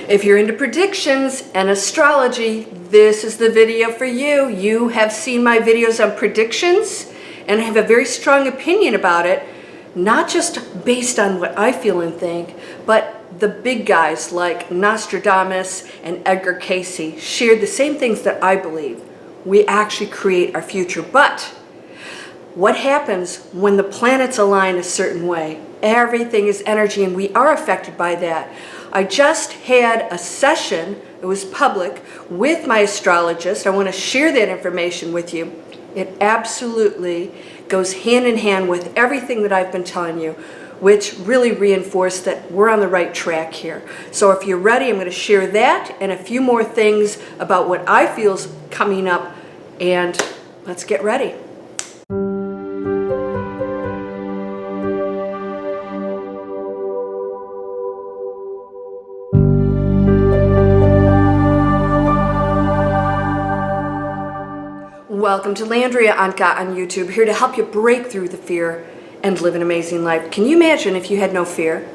If you're into predictions and astrology, this is the video for you. You have seen my videos on predictions and have a very strong opinion about it, not just based on what I feel and think, but the big guys like Nostradamus and Edgar Cayce shared the same things that I believe. We actually create our future. But what happens when the planets align a certain way? Everything is energy and we are affected by that. I just had a session, it was public, with my astrologist. I want to share that information with you. It absolutely goes hand in hand with everything that I've been telling you, which really reinforced that we're on the right track here. So if you're ready, I'm going to share that and a few more things about what I feel is coming up, and let's get ready. Welcome to Landria Onkka on YouTube, here to help you break through the fear and live an amazing life. Can you imagine if you had no fear?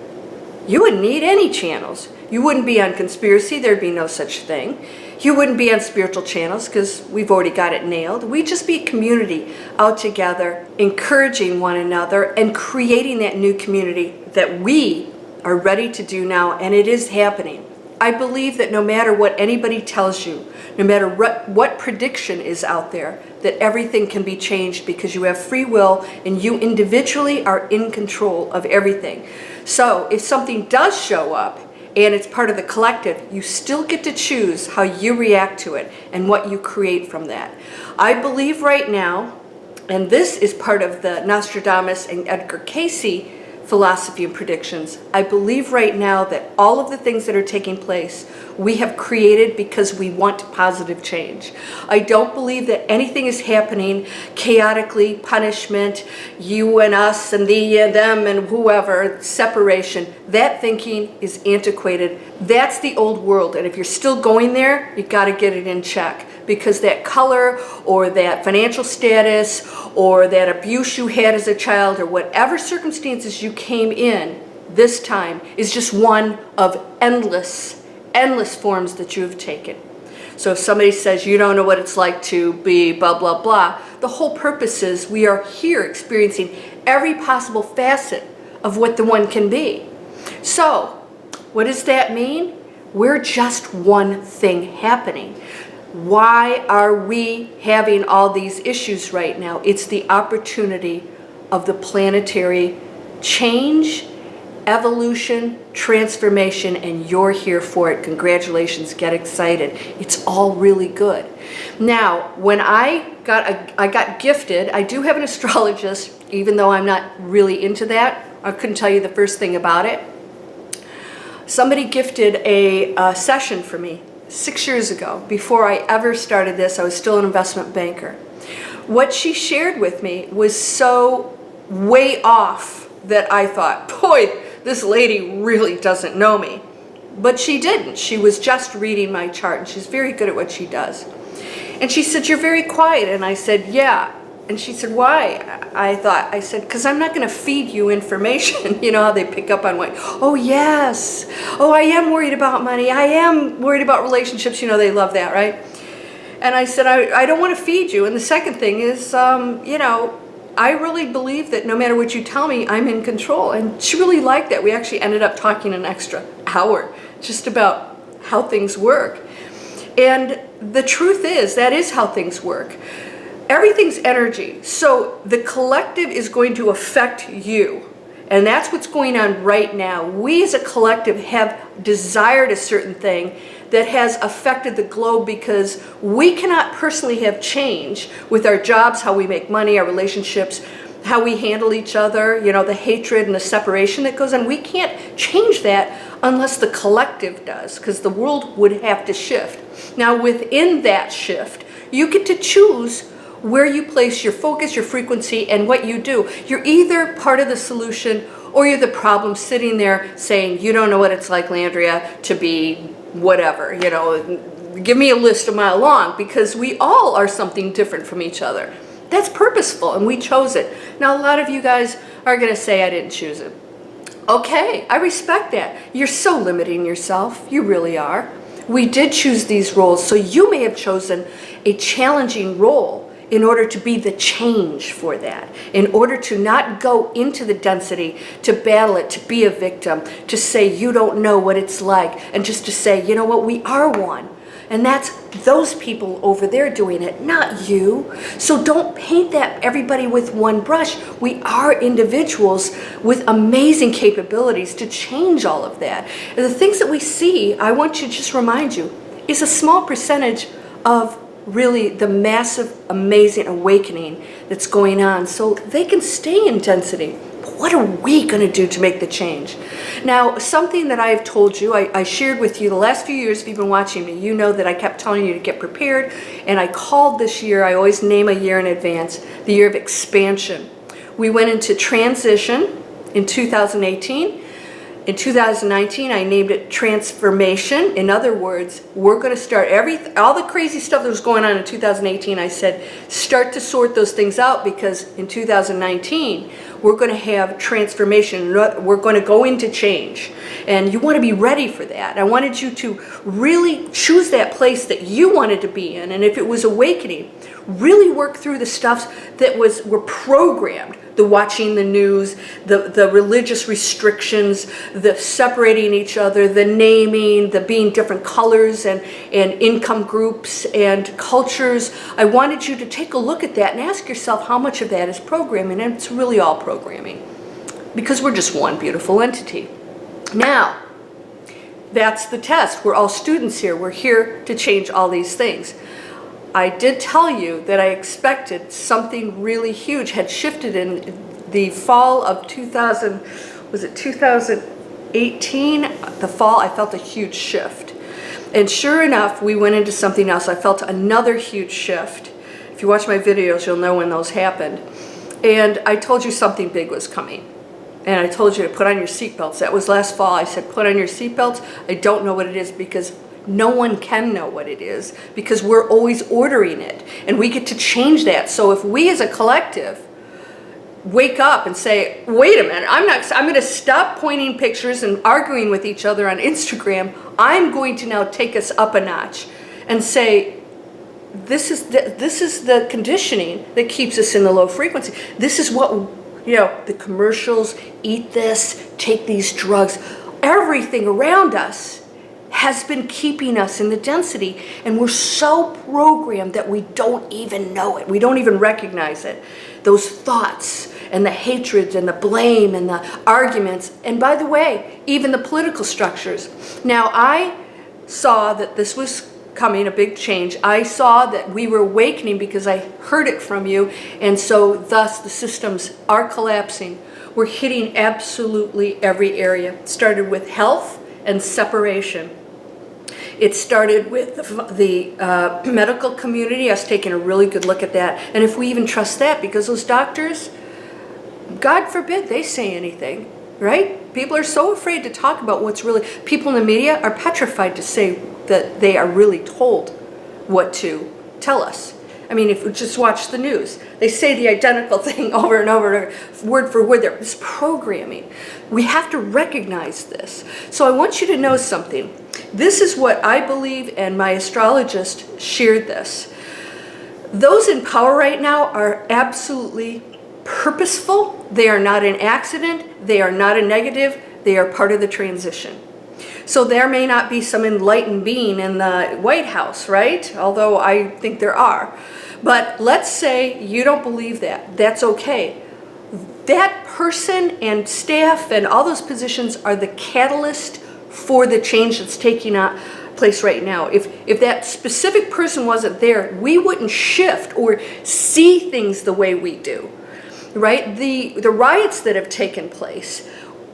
You wouldn't need any channels. You wouldn't be on conspiracy, there'd be no such thing. You wouldn't be on spiritual channels because we've already got it nailed. We'd just be a community out together, encouraging one another and creating that new community that we are ready to do now, and it is happening. I believe that no matter what anybody tells you, no matter what prediction is out there, that everything can be changed because you have free will and you individually are in control of everything. So if something does show up and it's part of the collective, you still get to choose how you react to it and what you create from that. I believe right now, and this is part of the Nostradamus and Edgar Cayce philosophy and predictions, I believe right now that all of the things that are taking place we have created because we want positive change. I don't believe that anything is happening chaotically, punishment, you and us and thee and them and whoever, separation. That thinking is antiquated. That's the old world, and if you're still going there, you got to get it in check, because that color or that financial status or that abuse you had as a child or whatever circumstances you came in this time is just one of endless forms that you have taken. So if somebody says you don't know what it's like to be blah, blah, blah, the whole purpose is we are here experiencing every possible facet of what the one can be. So what does that mean? We're just one thing happening. Why are we having all these issues right now? It's the opportunity of the planetary change, evolution, transformation, and you're here for it. Congratulations, get excited. It's all really good. Now, when I got gifted, I do have an astrologist, even though I'm not really into that. I couldn't tell you the first thing about it. Somebody gifted a session for me 6 years ago. Before I ever started this, I was still an investment banker. What she shared with me was so way off that I thought, boy, this lady really doesn't know me. But she didn't. She was just reading my chart, and she's very good at what she does. And she said, "You're very quiet." And I said, "Yeah." And she said, "Why?" I said, "Because I'm not going to feed you information." You know how they pick up on what, oh yes, oh I am worried about money, I am worried about relationships, you know, they love that, right? And I said, I don't want to feed you. And the second thing is, you know, I really believe that no matter what you tell me, I'm in control. And she really liked that. We actually ended up talking an extra hour just about how things work. And the truth is, that is how things work. Everything's energy. So the collective is going to affect you. And that's what's going on right now. We as a collective have desired a certain thing that has affected the globe because we cannot personally have change with our jobs, how we make money, our relationships, how we handle each other, you know, the hatred and the separation that goes on. We can't change that unless the collective does, because the world would have to shift. Now within that shift, you get to choose where you place your focus, your frequency, and what you do. You're either part of the solution or you're the problem sitting there saying, you don't know what it's like, Landria, to be whatever, you know, give me a list a mile long, because we all are something different from each other. That's purposeful, and we chose it. Now, a lot of you guys are going to say I didn't choose it. Okay, I respect that. You're so limiting yourself. You really are. We did choose these roles, so you may have chosen a challenging role in order to be the change for that, in order to not go into the density, to battle it, to be a victim, to say you don't know what it's like, and just to say, you know what, we are one. And that's those people over there doing it, not you. So don't paint that everybody with one brush. We are individuals with amazing capabilities to change all of that. And the things that we see, I want to just remind you, is a small percentage of really the massive, amazing awakening that's going on. So they can stay in density. What are we going to do to make the change? Now, something that I've told you, I shared with you the last few years, if you've been watching me, you know that I kept telling you to get prepared, and I called this year, I always name a year in advance, the year of expansion. We went into transition in 2018. In 2019, I named it transformation. In other words, we're going to start all the crazy stuff that was going on in 2018, I said, start to sort those things out, because in 2019, we're going to have transformation. We're going to go into change. And you want to be ready for that. I wanted you to really choose that place that you wanted to be in. And if it was awakening, really work through the stuff that were programmed. The watching the news, the religious restrictions, the separating each other, the naming, the being different colors and income groups and cultures. I wanted you to take a look at that and ask yourself how much of that is programming, and it's really all programming, because we're just one beautiful entity. Now, that's the test. We're all students here. We're here to change all these things. I did tell you that I expected something really huge had shifted in the fall of 2018? The fall, I felt a huge shift. And sure enough, we went into something else. I felt another huge shift. If you watch my videos, you'll know when those happened. And I told you something big was coming. And I told you to put on your seatbelts. That was last fall. I said, put on your seatbelts. I don't know what it is, because no one can know what it is, because we're always ordering it, and we get to change that. So if we as a collective wake up and say, wait a minute, I'm going to stop pointing pictures and arguing with each other on Instagram. I'm going to now take us up a notch and say, this is the conditioning that keeps us in the low frequency. This is what, the commercials, eat this, take these drugs, everything around us has been keeping us in the density, and we're so programmed that we don't even know it. We don't even recognize it. Those thoughts and the hatreds and the blame and the arguments, and by the way, even the political structures. Now, I saw that this was coming, a big change. I saw that we were awakening because I heard it from you, and so thus the systems are collapsing. We're hitting absolutely every area. It started with health and separation. It started with the medical community, us taking a really good look at that. And if we even trust that, because those doctors, God forbid they say anything, right? People are so afraid to talk about what's really, people in the media are petrified to say that they are really told what to tell us. I mean, if we just watch the news, they say the identical thing over and over, word for word. It's programming. We have to recognize this. So I want you to know something. This is what I believe, and my astrologist shared this. Those in power right now are absolutely purposeful. They are not an accident. They are not a negative. They are part of the transition. So there may not be some enlightened being in the White House, right? Although I think there are. But let's say you don't believe that. That's okay. That person and staff and all those positions are the catalyst for the change that's taking place right now. If that specific person wasn't there, we wouldn't shift or see things the way we do, right? The riots that have taken place,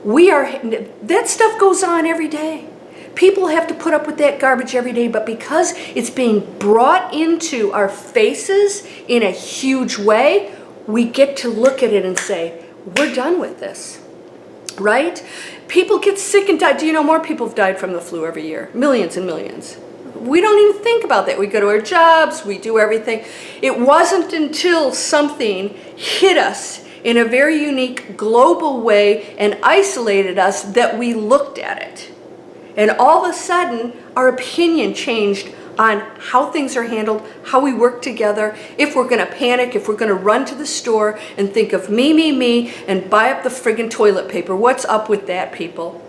that stuff goes on every day. People have to put up with that garbage every day, but because it's being brought into our faces in a huge way, we get to look at it and say, we're done with this, right? People get sick and die. Do you know more people have died from the flu every year? Millions and millions. We don't even think about that. We go to our jobs, we do everything. It wasn't until something hit us in a very unique global way and isolated us that we looked at it. And all of a sudden, our opinion changed on how things are handled, how we work together, if we're going to panic, if we're going to run to the store and think of me, and buy up the friggin' toilet paper. What's up with that, people?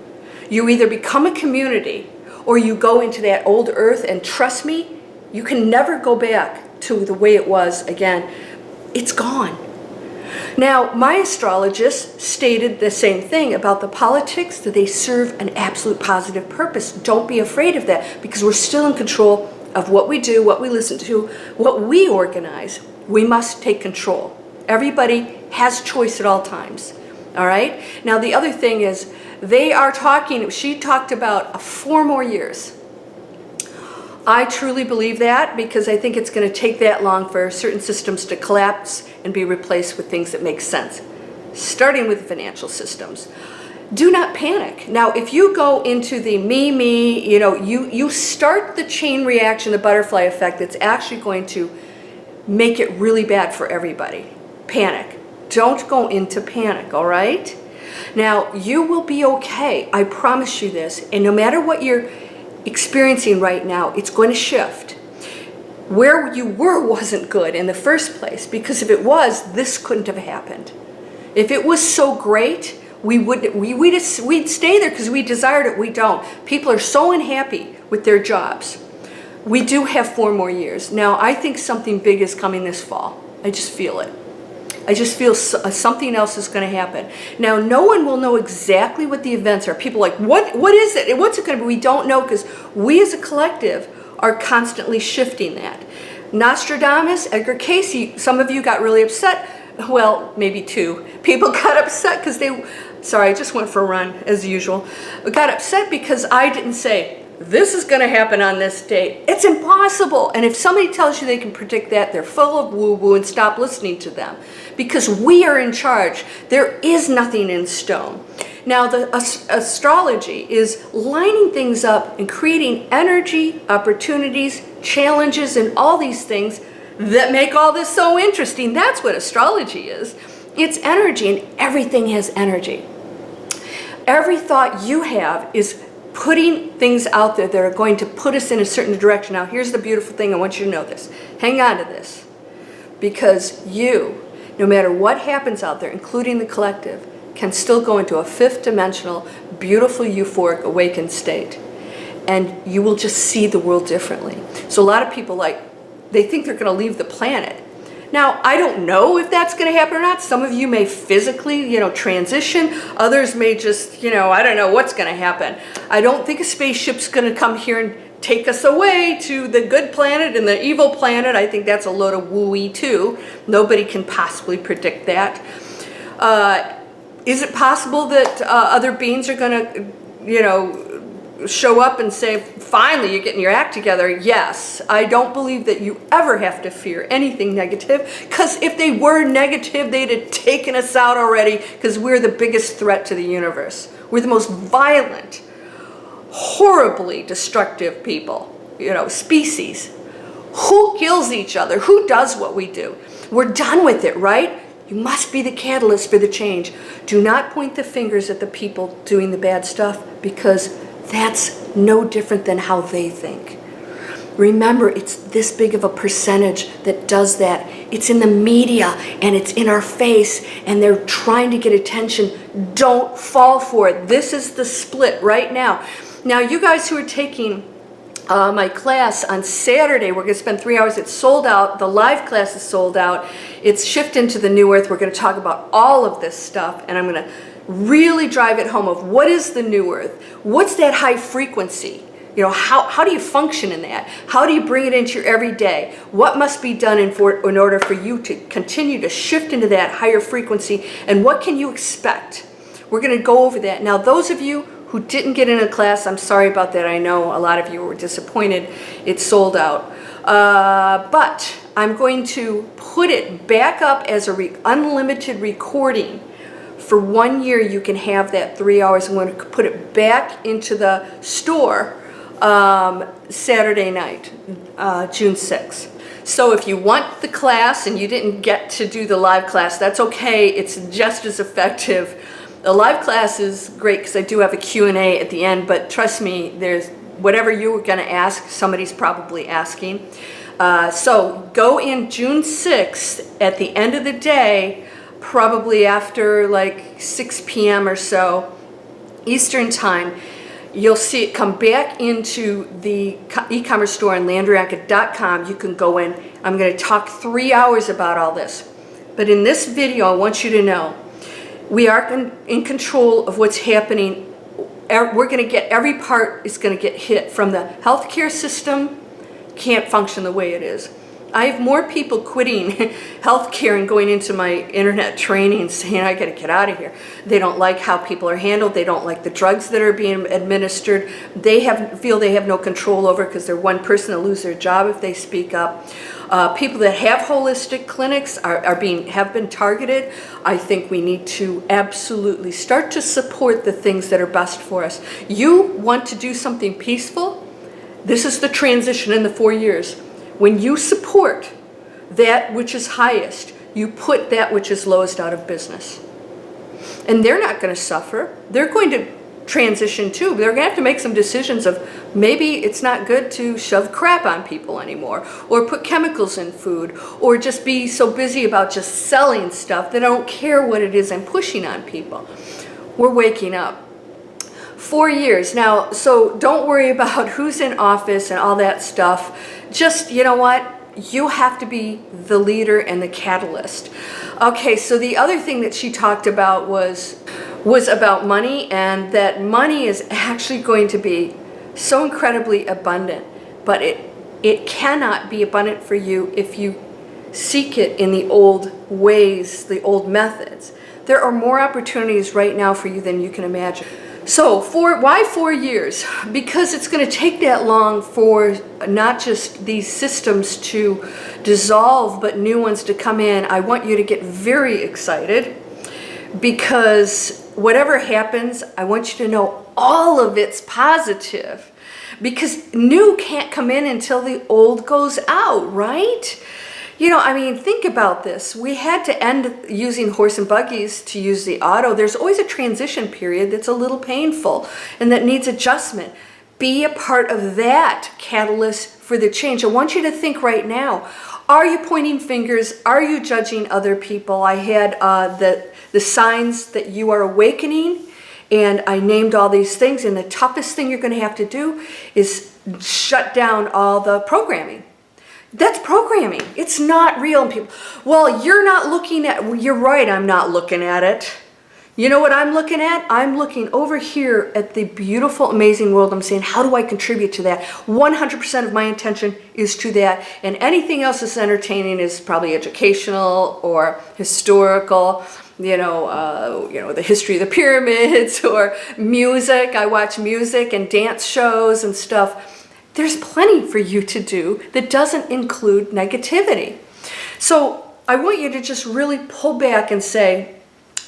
You either become a community or you go into that old earth, and trust me, you can never go back to the way it was again. It's gone. Now, my astrologist stated the same thing about the politics, that they serve an absolute positive purpose. Don't be afraid of that, because we're still in control of what we do, what we listen to, what we organize. We must take control. Everybody has choice at all times. All right? Now, the other thing is, she talked about 4 more years. I truly believe that, because I think it's going to take that long for certain systems to collapse and be replaced with things that make sense, starting with the financial systems. Do not panic. Now, if you go into the me, you start the chain reaction, the butterfly effect, it's actually going to make it really bad for everybody. Panic. Don't go into panic, all right? Now, you will be okay. I promise you this. And no matter what you're experiencing right now, it's going to shift. Where you were wasn't good in the first place, because if it was, this couldn't have happened. If it was so great, we'd stay there because we desired it. We don't. People are so unhappy with their jobs. We do have 4 more years. Now, I think something big is coming this fall. I just feel it. I just feel something else is going to happen. Now, no one will know exactly what the events are. People are like, what is it? What's it going to be? We don't know, because we as a collective are constantly shifting that. Nostradamus, Edgar Cayce, some of you got really upset. Well, maybe 2 people got upset because sorry, I just went for a run as usual. Got upset because I didn't say, this is going to happen on this date. It's impossible. And if somebody tells you they can predict that, they're full of woo-woo, and stop listening to them. Because we are in charge. There is nothing in stone. Now, the astrology is lining things up and creating energy, opportunities, challenges, and all these things that make all this so interesting. That's what astrology is. It's energy, and everything has energy. Every thought you have is putting things out there that are going to put us in a certain direction. Now, here's the beautiful thing. I want you to know this. Hang on to this. Because you, no matter what happens out there, including the collective, can still go into a 5th dimensional, beautiful, euphoric, awakened state. And you will just see the world differently. So a lot of people, they think they're going to leave the planet. Now, I don't know if that's going to happen or not. Some of you may physically, transition. Others may just, I don't know what's going to happen. I don't think a spaceship's going to come here and take us away to the good planet and the evil planet. I think that's a load of wooey too. Nobody can possibly predict that. Is it possible that other beings are going to, show up and say, finally, you're getting your act together? Yes. I don't believe that you ever have to fear anything negative, because if they were negative, they'd have taken us out already, because we're the biggest threat to the universe. We're the most violent, horribly destructive people, species. Who kills each other? Who does what we do? We're done with it, right? You must be the catalyst for the change. Do not point the fingers at the people doing the bad stuff, because that's no different than how they think. Remember, it's this big of a percentage that does that. It's in the media, and it's in our face, and they're trying to get attention. Don't fall for it. This is the split right now. Now, you guys who are taking my class on Saturday, we're going to spend 3 hours. It's sold out. The live class is sold out. It's Shift into the New Earth. We're going to talk about all of this stuff, and I'm going to really drive it home of what is the New Earth? What's that high frequency? How do you function in that? How do you bring it into your everyday? What must be done in order for you to continue to shift into that higher frequency? And what can you expect? We're going to go over that. Now, those of you who didn't get in a class, I'm sorry about that. I know a lot of you were disappointed. It's sold out. But I'm going to put it back up as an unlimited recording. For 1 year, you can have that 3 hours. I'm going to put it back into the store Saturday night, June 6th. So if you want the class and you didn't get to do the live class, that's okay. It's just as effective. The live class is great because I do have a Q&A at the end, but trust me, there's whatever you were going to ask, somebody's probably asking. So go in June 6th at the end of the day, probably after like 6 p.m. or so Eastern time. You'll see it come back into the e-commerce store on landriaonkka.com. You can go in. I'm going to talk 3 hours about all this. But in this video, I want you to know we are in control of what's happening. We're going to get, every part is going to get hit from the healthcare system. Can't function the way it is. I have more people quitting healthcare and going into my internet training saying, I got to get out of here. They don't like how people are handled. They don't like the drugs that are being administered. They feel they have no control over because they're one person to lose their job if they speak up. People that have holistic clinics have been targeted. I think we need to absolutely start to support the things that are best for us. You want to do something peaceful? This is the transition in the 4 years. When you support that which is highest, you put that which is lowest out of business. And they're not going to suffer. They're going to transition too. They're going to have to make some decisions of maybe it's not good to shove crap on people anymore, or put chemicals in food, or just be so busy about just selling stuff that I don't care what it is I'm pushing on people. We're waking up. 4 years now, so don't worry about who's in office and all that stuff. Just, you know what? You have to be the leader and the catalyst. Okay, so the other thing that she talked about was about money, and that money is actually going to be so incredibly abundant, but it cannot be abundant for you if you seek it in the old ways, the old methods. There are more opportunities right now for you than you can imagine. So why 4 years? Because it's going to take that long for not just these systems to dissolve, but new ones to come in. I want you to get very excited, because whatever happens, I want you to know all of it's positive, because new can't come in until the old goes out, right? You know, I mean, think about this. We had to end using horse and buggies to use the auto. There's always a transition period that's a little painful and that needs adjustment. Be a part of that catalyst for the change. I want you to think right now, are you pointing fingers? Are you judging other people? I had the signs that you are awakening, and I named all these things, and the toughest thing you're going to have to do is shut down all the programming. That's programming. It's not real. People, well, you're not looking at, you're right, I'm not looking at it. You know what I'm looking at? I'm looking over here at the beautiful, amazing world. I'm saying, how do I contribute to that? 100% of my intention is to that. And anything else that's entertaining is probably educational or historical. You know, the history of the pyramids, or music. I watch music and dance shows and stuff. There's plenty for you to do that doesn't include negativity. So I want you to just really pull back and say,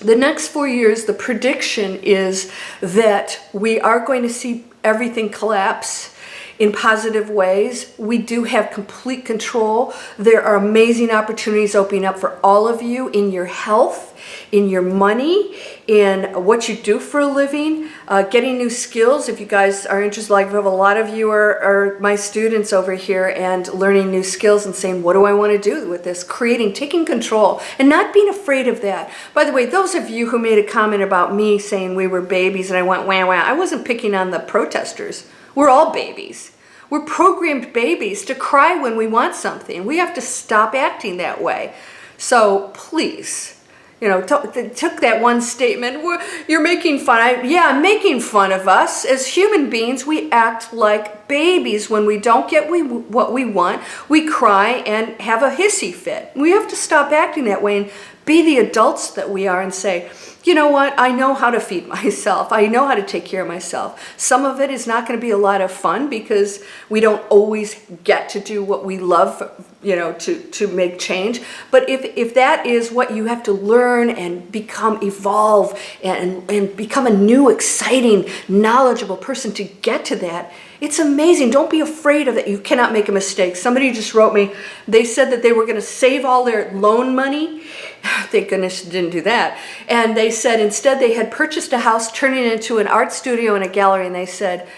the next 4 years, the prediction is that we are going to see everything collapse in positive ways. We do have complete control. There are amazing opportunities opening up for all of you in your health, in your money, in what you do for a living, getting new skills. If you guys are interested, like a lot of you are my students over here, and learning new skills and saying, what do I want to do with this? Creating, taking control, and not being afraid of that. By the way, those of you who made a comment about me saying we were babies and I went wah wah, I wasn't picking on the protesters. We're all babies. We're programmed babies to cry when we want something. We have to stop acting that way. So please, you know, took that one statement, you're making fun. Yeah, I'm making fun of us. As human beings, we act like babies when we don't get what we want. We cry and have a hissy fit. We have to stop acting that way and be the adults that we are and say, you know what? I know how to feed myself. I know how to take care of myself. Some of it is not going to be a lot of fun because we don't always get to do what we love, to make change. But if that is what you have to learn and evolve and become a new, exciting, knowledgeable person to get to that, it's amazing. Don't be afraid of it. You cannot make a mistake. Somebody just wrote me. They said that they were going to save all their loan money. Thank goodness they didn't do that. And they said instead they had purchased a house, turning it into an art studio and a gallery. And they said,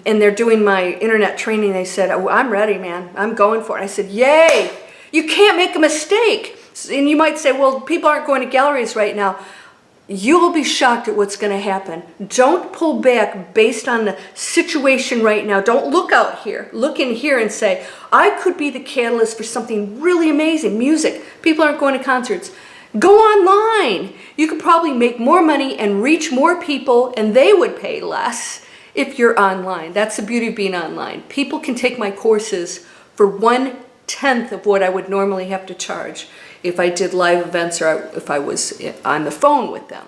and they're doing my internet training. They said, oh, I'm ready, man. I'm going for it. I said, yay. You can't make a mistake. And you might say, well, people aren't going to galleries right now. You will be shocked at what's going to happen. Don't pull back based on the situation right now. Don't look out here. Look in here and say, I could be the catalyst for something really amazing. Music. People aren't going to concerts. Go online. You could probably make more money and reach more people, and they would pay less if you're online. That's the beauty of being online. People can take my courses for 1/10 of what I would normally have to charge if I did live events or if I was on the phone with them.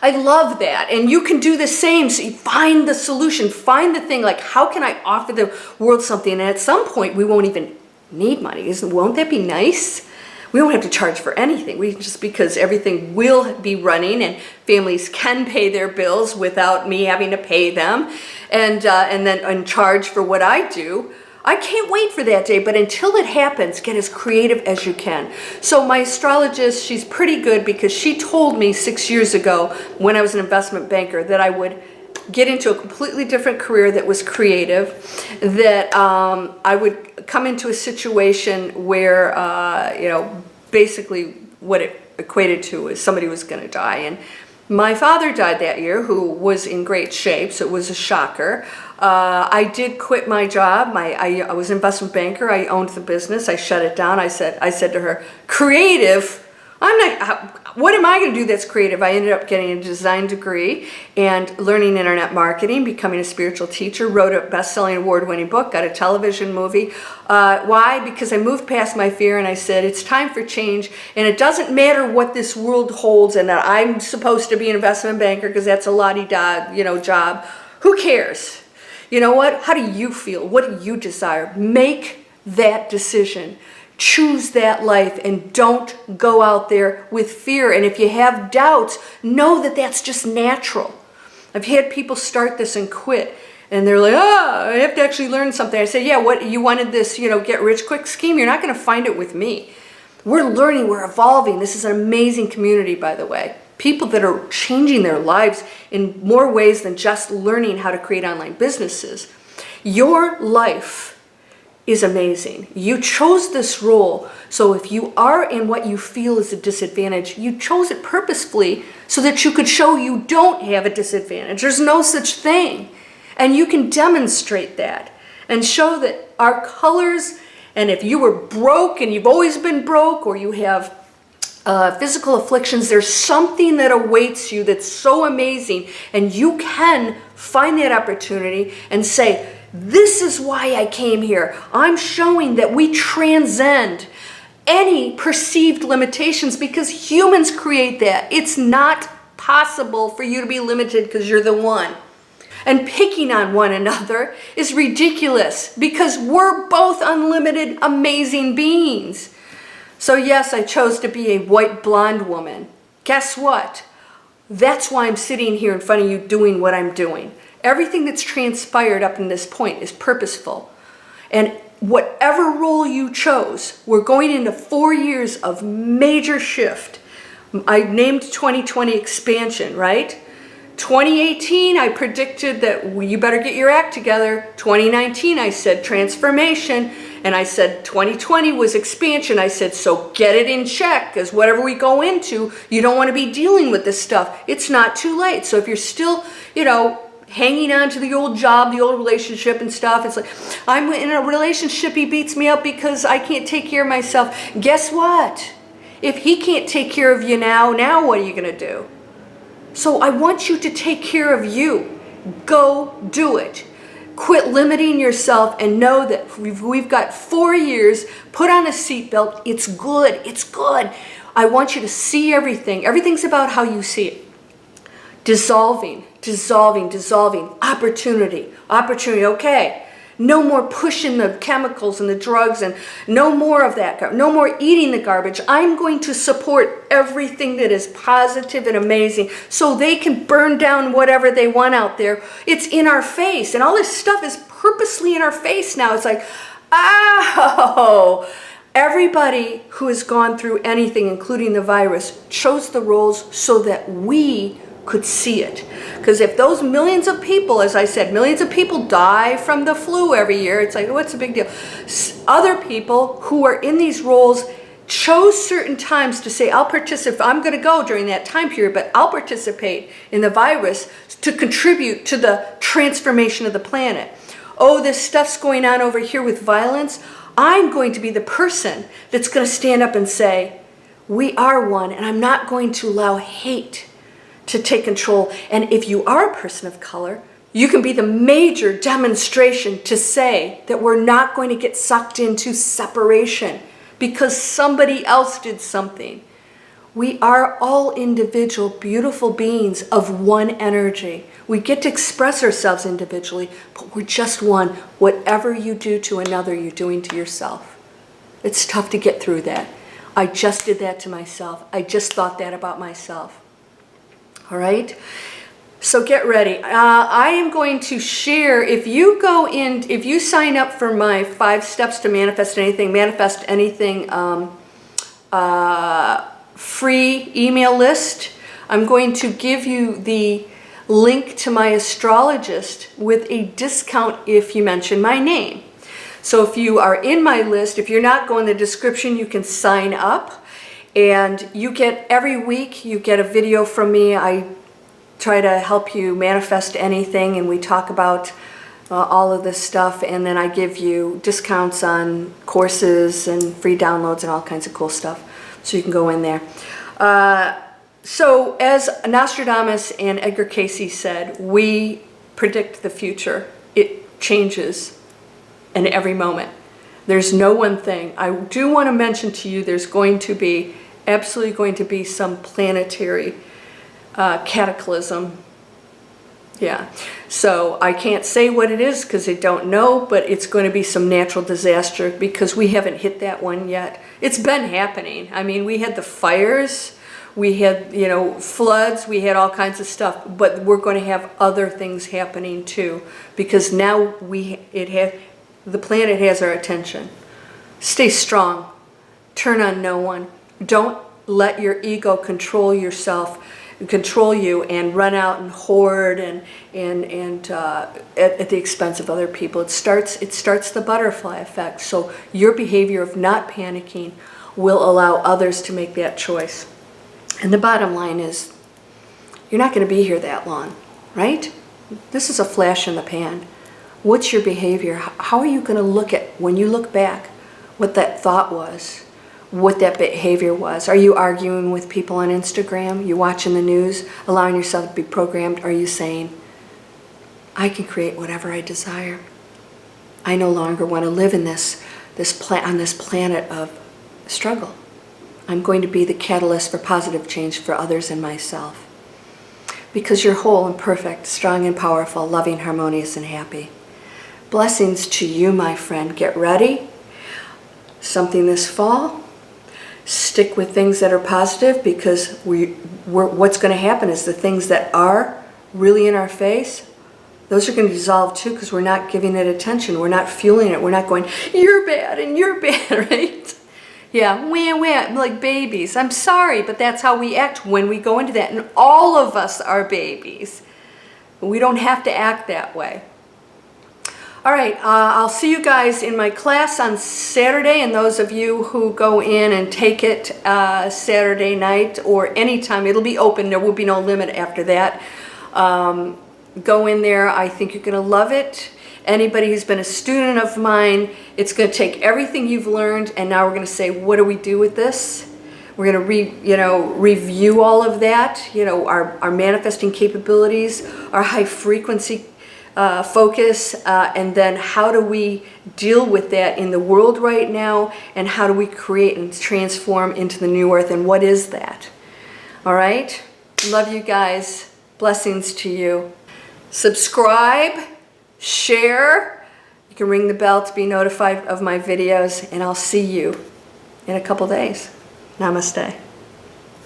I love that. And you can do the same. So you find the solution, find the thing, like how can I offer the world something? And at some point we won't even need money. Won't that be nice? We don't have to charge for anything. Just because everything will be running and families can pay their bills without me having to pay them and charge for what I do. I can't wait for that day, but until it happens, get as creative as you can. So my astrologist, she's pretty good because she told me 6 years ago when I was an investment banker that I would get into a completely different career that was creative, that I would come into a situation where, basically what it equated to is somebody was going to die. And my father died that year, who was in great shape, so it was a shocker. I did quit my job. I was an investment banker. I owned the business. I shut it down. I said to her, creative? What am I going to do that's creative? I ended up getting a design degree and learning internet marketing, becoming a spiritual teacher, wrote a best-selling award-winning book, got a television movie. Why? Because I moved past my fear and I said, it's time for change, and it doesn't matter what this world holds and that I'm supposed to be an investment banker because that's a la-di-da, job. Who cares? You know what? How do you feel? What do you desire? Make that decision. Choose that life and don't go out there with fear. And if you have doubts, know that that's just natural. I've had people start this and quit and they're like, I have to actually learn something. I say, yeah, what you wanted this, get rich quick scheme. You're not going to find it with me. We're learning, we're evolving. This is an amazing community, by the way. People that are changing their lives in more ways than just learning how to create online businesses. Your life is amazing. You chose this role, so if you are in what you feel is a disadvantage, you chose it purposefully so that you could show you don't have a disadvantage. There's no such thing. And you can demonstrate that and show that our colors, and if you were broke and you've always been broke, or you have physical afflictions, there's something that awaits you that's so amazing, and you can find that opportunity and say, this is why I came here. I'm showing that we transcend any perceived limitations because humans create that. It's not possible for you to be limited because you're the one. And picking on one another is ridiculous because we're both unlimited, amazing beings. So yes, I chose to be a white blonde woman. Guess what? That's why I'm sitting here in front of you doing what I'm doing. Everything that's transpired up in this point is purposeful. And whatever role you chose, we're going into 4 years of major shift. I named 2020 expansion, right? 2018, I predicted that you better get your act together. 2019, I said transformation. And I said 2020 was expansion. I said, so get it in check, because whatever we go into, you don't want to be dealing with this stuff. It's not too late. So if you're still, hanging on to the old job, the old relationship and stuff. It's like, I'm in a relationship, he beats me up because I can't take care of myself. Guess what? If he can't take care of you now what are you going to do? So I want you to take care of you. Go do it. Quit limiting yourself and know that we've got 4 years. Put on a seatbelt. It's good. It's good. I want you to see everything. Everything's about how you see it. Dissolving, dissolving, dissolving. Opportunity, opportunity. Okay. No more pushing the chemicals and the drugs, and no more of that. No more eating the garbage. I'm going to support everything that is positive and amazing so they can burn down whatever they want out there. It's in our face, and all this stuff is purposely in our face now. It's like, oh, everybody who has gone through anything, including the virus, chose the roles so that we could see it. Because if those millions of people, as I said, millions of people die from the flu every year, it's like, what's the big deal? Other people who are in these roles chose certain times to say, I'll participate, I'm going to go during that time period, but I'll participate in the virus to contribute to the transformation of the planet. Oh, this stuff's going on over here with violence. I'm going to be the person that's going to stand up and say, we are one, and I'm not going to allow hate to take control. And if you are a person of color, you can be the major demonstration to say that we're not going to get sucked into separation because somebody else did something. We are all individual, beautiful beings of one energy. We get to express ourselves individually, but we're just one. Whatever you do to another, you're doing to yourself. It's tough to get through that. I just did that to myself. I just thought that about myself. All right, so get ready. I am going to share, if you sign up for my 5 steps to manifest anything free email list, I'm going to give you the link to my astrologist with a discount if you mention my name. So if you are in my list, if you're not, go in the description, you can sign up. And you get, every week, you get a video from me. I try to help you manifest anything, and we talk about all of this stuff. And then I give you discounts on courses and free downloads and all kinds of cool stuff. So you can go in there. So as Nostradamus and Edgar Cayce said, we predict the future. It changes in every moment. There's no one thing. I do want to mention to you there's absolutely going to be some planetary cataclysm. Yeah, so I can't say what it is because I don't know, but it's going to be some natural disaster because we haven't hit that one yet. It's been happening. I mean, we had the fires, we had, floods, we had all kinds of stuff, but we're going to have other things happening too because now the planet has our attention. Stay strong. Turn on no one. Don't let your ego control you and run out and hoard and at the expense of other people. It starts the butterfly effect. So your behavior of not panicking will allow others to make that choice. And the bottom line is, you're not going to be here that long, right? This is a flash in the pan. What's your behavior? How are you going to look at, when you look back, what that thought was? What that behavior was? Are you arguing with people on Instagram? You watching the news, allowing yourself to be programmed? Are you saying, I can create whatever I desire? I no longer want to live in on this planet of struggle. I'm going to be the catalyst for positive change for others and myself. Because you're whole and perfect, strong and powerful, loving, harmonious, and happy. Blessings to you, my friend. Get ready. Something this fall. Stick with things that are positive because what's going to happen is the things that are really in our face, those are going to dissolve too because we're not giving it attention. We're not fueling it. We're not going, you're bad and you're bad, right? Yeah, wah, wah, like babies. I'm sorry, but that's how we act when we go into that. And all of us are babies. We don't have to act that way. All right, I'll see you guys in my class on Saturday, and those of you who go in and take it Saturday night or anytime, it'll be open. There will be no limit after that. Go in there. I think you're going to love it. Anybody who's been a student of mine, it's going to take everything you've learned, and now we're going to say, what do we do with this? We're going to review all of that, our manifesting capabilities, our high frequency focus, and then how do we deal with that in the world right now, and how do we create and transform into the new earth, and what is that? All right? Love you guys. Blessings to you. Subscribe, share. You can ring the bell to be notified of my videos, and I'll see you in a couple days. Namaste.